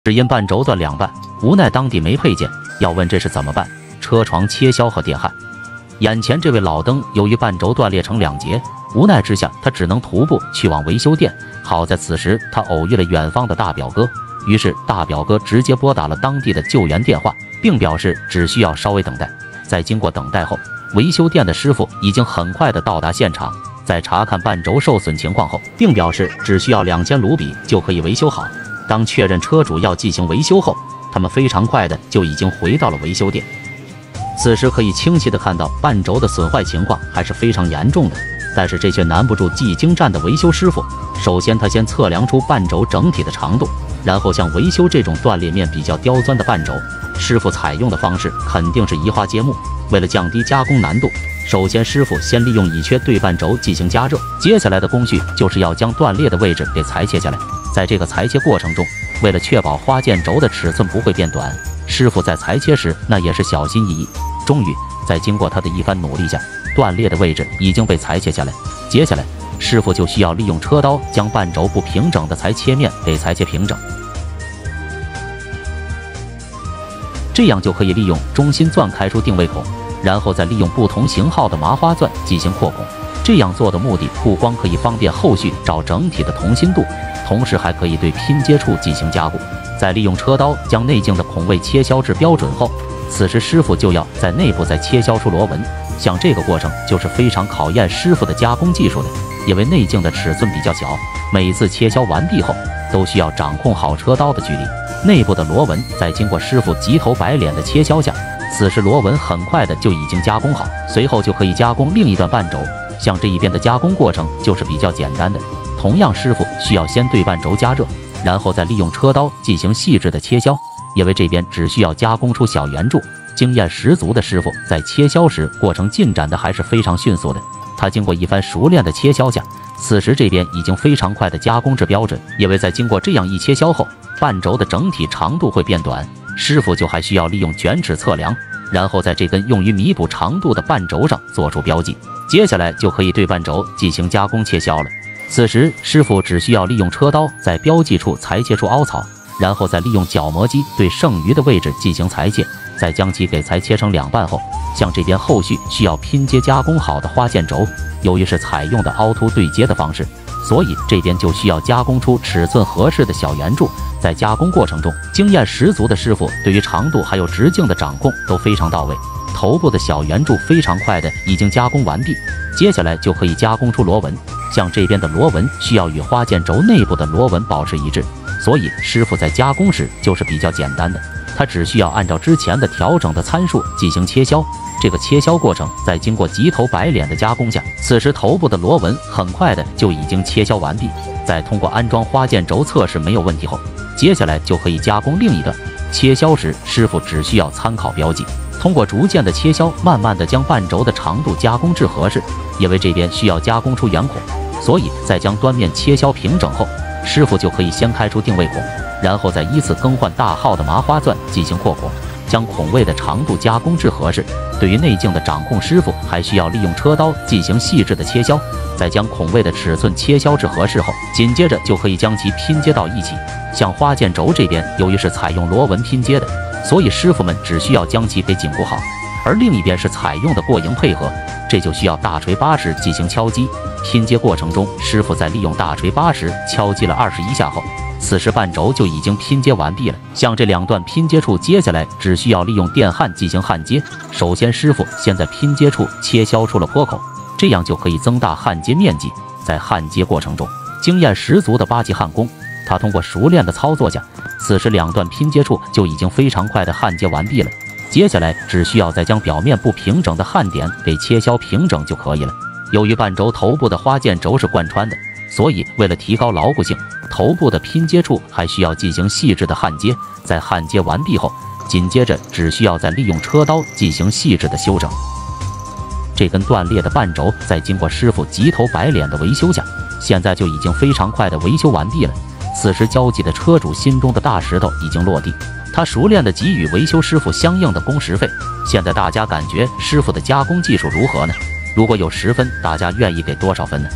只因半轴断两半，无奈当地没配件，要问这是怎么办？车床切削和电焊。眼前这位老登由于半轴断裂成两截，无奈之下他只能徒步去往维修店。好在此时他偶遇了远方的大表哥，于是大表哥直接拨打了当地的救援电话，并表示只需要稍微等待。在经过等待后，维修店的师傅已经很快的到达现场，在查看半轴受损情况后，并表示只需要2间卢比就可以维修好。当确认车主要进行维修后，他们非常快的就已经回到了维修店。此时可以清晰的看到半轴的损坏情况还是非常严重的，但是这却难不住技精湛的维修师傅。首先他先测量出半轴整体的长度，然后像维修这种断裂面比较刁钻的半轴，师傅采用的方式肯定是移花接木。为了降低加工难度，首先师傅先利用乙炔对半轴进行加热，接下来的工序就是要将断裂的位置给裁切下来。在这个裁切过程中，为了确保花件轴的尺寸不会变短，师傅在裁切时那也是小心翼翼。终于在经过他的一番努力下，断裂的位置已经被裁切下来。接下来师傅就需要利用车刀将半轴不平整的裁切面给裁切平整，这样就可以利用中心钻开出定位孔，然后再利用不同型号的麻花钻进行扩孔。这样做的目的不光可以方便后续找整体的同心度，同时还可以对拼接处进行加固。再利用车刀将内径的孔位切削至标准后，此时师傅就要在内部再切削出螺纹。像这个过程就是非常考验师傅的加工技术的，因为内径的尺寸比较小，每次切削完毕后都需要掌控好车刀的距离。内部的螺纹在经过师傅急头白脸的切削下，此时螺纹很快的就已经加工好，随后就可以加工另一段半轴。像这一边的加工过程就是比较简单的，同样师傅需要先对半轴加热，然后再利用车刀进行细致的切削。因为这边只需要加工出小圆柱，经验十足的师傅在切削时过程进展的还是非常迅速的。他经过一番熟练的切削下，此时这边已经非常快的加工至标准。因为在经过这样一切削后，半轴的整体长度会变短，师傅就还需要利用卷尺测量，然后在这根用于弥补长度的半轴上做出标记。接下来就可以对半轴进行加工切削了。此时师傅只需要利用车刀在标记处裁切出凹槽，然后再利用角磨机对剩余的位置进行裁切，再将其给裁切成2半后，像这边后续需要拼接加工好的花件轴，由于是采用的凹凸对接的方式，所以这边就需要加工出尺寸合适的小圆柱。在加工过程中，经验十足的师傅对于长度还有直径的掌控都非常到位。头部的小圆柱非常快的已经加工完毕，接下来就可以加工出螺纹。像这边的螺纹需要与花件轴内部的螺纹保持一致，所以师傅在加工时就是比较简单的，他只需要按照之前的调整的参数进行切削。这个切削过程在经过急头白脸的加工下，此时头部的螺纹很快的就已经切削完毕。在通过安装花件轴测试没有问题后，接下来就可以加工另一段。切削时师傅只需要参考标记，通过逐渐的切削，慢慢的将半轴的长度加工至合适。因为这边需要加工出圆孔，所以在将端面切削平整后，师傅就可以先开出定位孔，然后再依次更换大号的麻花钻进行扩孔，将孔位的长度加工至合适。对于内径的掌控，师傅还需要利用车刀进行细致的切削，在将孔位的尺寸切削至合适后，紧接着就可以将其拼接到一起。像花件轴这边由于是采用螺纹拼接的，所以师傅们只需要将其给紧固好，而另一边是采用的过营配合，这就需要大锤80进行敲击。拼接过程中，师傅在利用大锤80敲击了21下后，此时半轴就已经拼接完毕了。像这2段拼接处，接下来只需要利用电焊进行焊接。首先师傅先在拼接处切削出了坡口，这样就可以增大焊接面积。在焊接过程中，经验十足的8级焊工，他通过熟练的操作下，此时2段拼接处就已经非常快的焊接完毕了。接下来只需要再将表面不平整的焊点给切削平整就可以了。由于半轴头部的花件轴是贯穿的，所以为了提高牢固性，头部的拼接处还需要进行细致的焊接。在焊接完毕后，紧接着只需要再利用车刀进行细致的修整。这根断裂的半轴在经过师傅急头白脸的维修下，现在就已经非常快的维修完毕了。此时焦急的车主心中的大石头已经落地，他熟练的给予维修师傅相应的工时费。现在大家感觉师傅的加工技术如何呢？如果有10分，大家愿意给多少分呢？